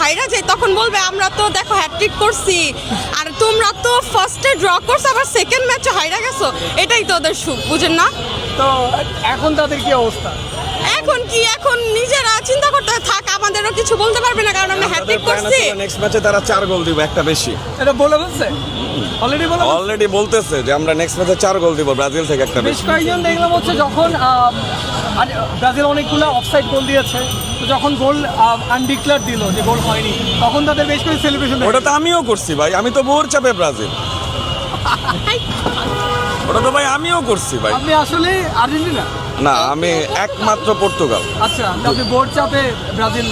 হাইরা যাই তখন বলবে আমরা তো দেখো হ্যাটট্রিক করছি, আর তোমরা তো ফার্স্টে ড্র করছো আবার সেকেন্ড ম্যাচে হাইরা গেছো, এটাই তো ওদের সুখ, বুঝেন না? তো এখন তাদের কি অবস্থা? এখন নিজেরা চিন্তা করতে থাক, আমাদেরও কিছু বলতে পারবে না কারণ আমরা হ্যাটট্রিক করছি। নেক্সট ম্যাচে তারা 4 গোল দিবে, একটা বেশি। এটা বলে বলছে অলরেডি বলতেছে যে আমরা নেক্সট ম্যাচে 4 গোল দিব ব্রাজিল থেকে, একটা বেশ বেশি। কয়েকজন দেখলাম হচ্ছে যখন ব্রাজিল অনেকগুলো অফসাইড গোল দিয়েছে, তো যখন গোল আনডিক্লেয়ার দিল যে গোল হয়নি, তখন তাদের বেশ করে সেলিব্রেশন। ওটা তো আমিও করছি ভাই, আমি তো বোর চাপে ব্রাজিল। ওটা তো ভাই আমিও করছি ভাই। আপনি আসলে আর্জেন্টিনা না, আমি একমাত্র পর্তুগাল। আচ্ছা, আপনি বোর্ড চাপে ব্রাজিল।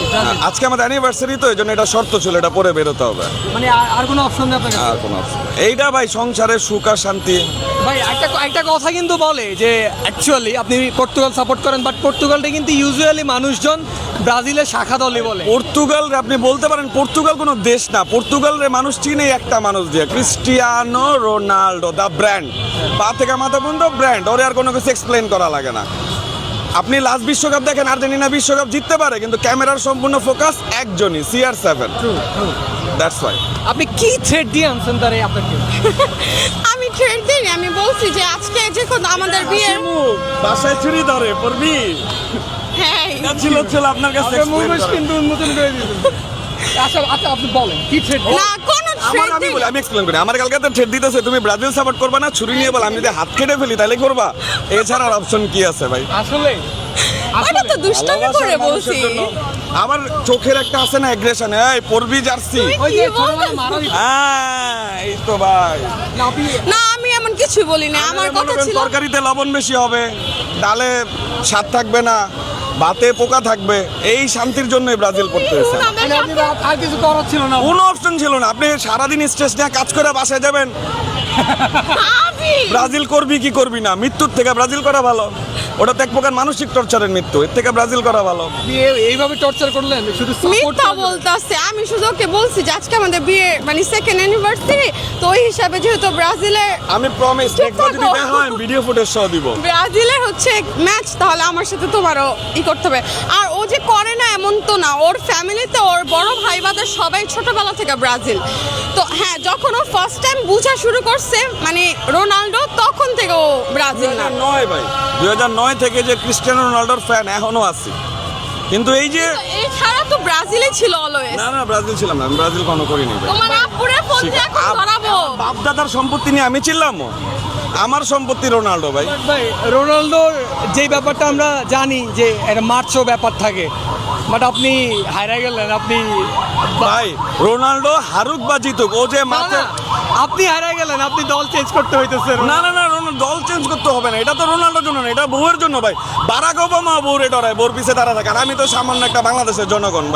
আজকে আমাদের অ্যানিভার্সারি তো, এই জন্য এটা শর্ত ছিল, এটা পরে বেরোতে হবে। মানে আর কোনো অপশন নেই আপনার কাছে? আর কোনো অপশন এইটা ভাই, সংসারের সুখ আর শান্তি। ভাই একটা কথা কিন্তু বলে যে অ্যাকচুয়ালি আপনি পর্তুগাল সাপোর্ট করেন, বাট পর্তুগালটা কিন্তু ইউজুয়ালি মানুষজন ব্রাজিলের শাখা দলই বলে। পর্তুগাল আপনি বলতে পারেন পর্তুগাল কোনো দেশ না, পর্তুগালের মানুষ চিনে একটা মানুষ দিয়ে, ক্রিস্টিয়ানো রোনাল্ডো, দ্য ব্র্যান্ড। পা থেকে মাথা পর্যন্ত ব্র্যান্ড, ওরে আর কোনো কিছু এক্সপ্লেন করা লাগে না। আপনি লাস্ট বিশ্বকাপ দেখেন, আর্জেন্টিনা বিশ্বকাপ জিততে পারে, কিন্তু ক্যামেরার সম্পূর্ণ ফোকাস একজনই, CR7। That's why. আপনি কি থ্রেড দিয়ে আনছেন তারে আপনাকে? আমি ট্রেড দিইনি, আমি বলছি যে আজকে যখন আমাদের বিয়ে, বাসায় চুরি ধরে পড়বি, হ্যাঁ ছিল আপনার কাছে মুভমেন্ট কিন্তু উন্মোচন করে দিয়েছেন। আচ্ছা আচ্ছা, আপনি বলেন কি থ্রেড? না কোনো ট্রেড আমি দিইনি। বলি, আমি এক্সপ্লেন করি। আমার কালকে তো ঠেট দিতেছে, তুমি ব্রাজিল সাপোর্ট করবা না, ছুরি নিয়ে বল, আমি যদি হাত কেটে ফেলি তাহলে করবা? এছাড়া আর অপশন কি আছে ভাই? আসলে ওটা তো দুষ্টামি করে বলছি। আমার চোখের একটা আছে না অ্যাগ্রেশন, এই পড়বি জার্সি। ওই যে ছোটবেলা মারা দিত। হ্যাঁ, এই তো ভাই। না, আপনি না আমি এমন কিছু বলিনি, আমার কথা ছিল তরকারিতে লবণ বেশি হবে, ডালে স্বাদ থাকবে না, ভাতে পোকা থাকবে, এই শান্তির জন্যই ব্রাজিল পড়তে হয়েছে। মানে আপনি আর কিছু করার ছিল না? কোনো অপশন ছিল না। আপনি সারাদিন স্ট্রেস নিয়ে কাজ করে বাসায় যাবেন, ব্রাজিল করবি কি করবি না, মৃত্যুর থেকে ব্রাজিল করা ভালো। ওটা তো এক প্রকার মানসিক টর্চারের মৃত্যু, এর থেকে ব্রাজিল করা ভালো। আপনি এইভাবে টর্চার করলেন শুধু সাপোর্ট মিথ্যা বলতেছে। আমি শুধু ওকে বলছি যে আজকে আমাদের বিয়ে মানে সেকেন্ড অ্যানিভার্সারি, তো ওই হিসাবে যেহেতু ব্রাজিলের আমি প্রমিস নেক্সট বার যদি দেখা হয় ভিডিও ফুটেজ সহ দিব। ব্রাজিলের হচ্ছে ম্যাচ, তাহলে আমার সাথে তোমারও করতে হবে। আর ও যে করে না এমন তো না, ওর ফ্যামিলিতে ওর বড় ভাই বাদের সবাই ছোটবেলা থেকে ব্রাজিল। তো হ্যাঁ, যখন ও ফার্স্ট টাইম বোঝা শুরু করছে মানে রোনাল্ডো, তখন থেকে ও ব্রাজিল না। 2009 ভাই, 2009 থেকে যে ক্রিস্টিয়ানো রোনাল্ডোর ফ্যান এখনো আছি, কিন্তু এই যে এছাড়া তো ব্রাজিলই ছিল অলওয়েজ। না ব্রাজিল ছিলাম না, আমি ব্রাজিল কোনো করিনি ভাই। তোমার আপুরে ফোন দিয়ে এখন ধরাবো। বাপ দাদার সম্পত্তি নিয়ে আমি ছিলাম, আমার সম্পত্তি রোনাল্ডো ভাই। ভাই রোনালদোর যে ব্যাপারটা আমরা জানি যে একটা মার্চও ব্যাপার থাকে, বাট আপনি হারিয়ে গেলেন। আপনি ভাই রোনাল্ডো হারুক বা জিতুক, ও যে মাঠে, আপনি হারিয়ে গেলেন, আপনি দল চেঞ্জ করতে হইতেছে। না দল চেঞ্জ করতে হবে না, এটা তো রোনাল্ডোর জন্য না, এটা বউয়ের জন্য ভাই। বারাক ওবামা বউরে ডরায়, বউর পিছে তারা থাকে, আর আমি তো সামান্য একটা বাংলাদেশের জনগণ ভাই।